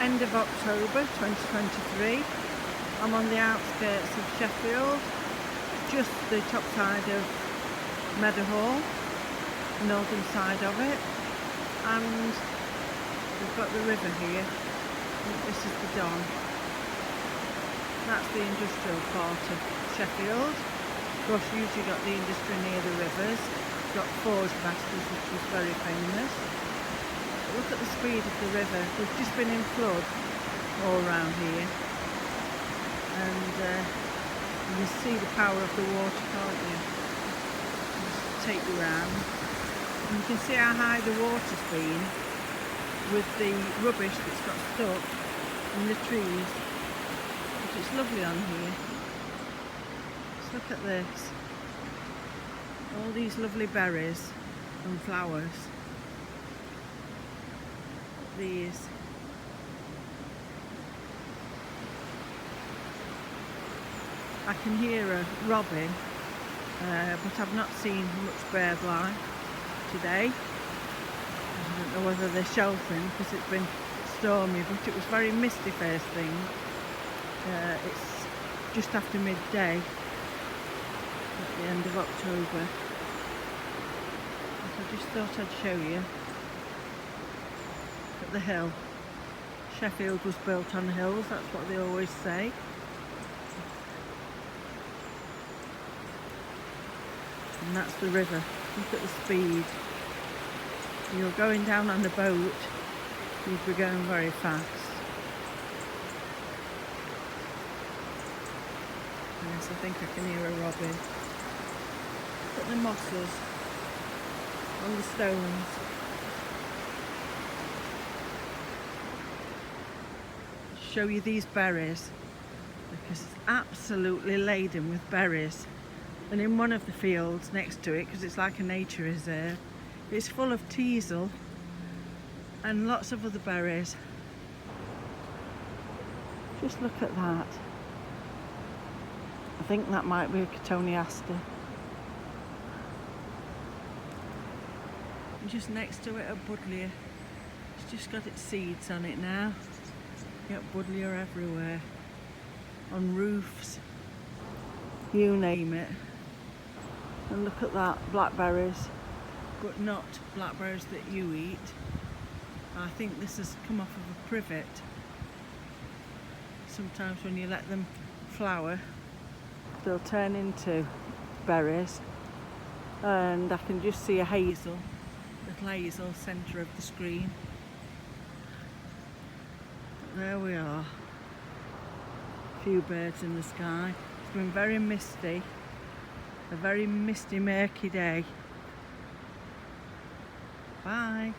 end of October 2023. I'm on the outskirts of Sheffield, just the top side of Meadowhall, the northern side of it, and we've got the river here. This is the Don. That's the industrial part of Sheffield. Of course, you usually got the industry near the rivers. You've got Forge Masters, which is very famous. But look at the speed of the river. We've just been in flood all around here. And you can see the power of the water, can't you? Just take you around. And you can see how high the water's been with the rubbish that's got stuck in the trees. But it's lovely on here. Just look at this. All these lovely berries and flowers. These. I can hear a robin, but I've not seen much bird life today. I don't know whether they're sheltering because it's been stormy, but it was very misty first thing. It's just after midday at the end of October. So I just thought I'd show you. Look at the hill. Sheffield was built on hills, that's what they always say. And that's the river. Look at the speed. If you're going down on the boat, you'd be going very fast. Yes, I think I can hear a robin. Look at the mosses on the stones. I'll show you these berries because it's absolutely laden with berries. And in one of the fields next to it, because it's like a nature reserve, it's full of teasel and lots of other berries. Just look at that. I think that might be a cotoneaster. And just next to it, a buddleia. It's just got its seeds on it now. You got buddleia everywhere, on roofs, you name it. And look at that, blackberries, but not blackberries that you eat. I think this has come off of a privet. Sometimes when you let them flower, they'll turn into berries. And I can just see a hazel, little hazel, centre of the screen. But there we are. A few birds in the sky. It's been very misty. A very misty, murky day. Bye.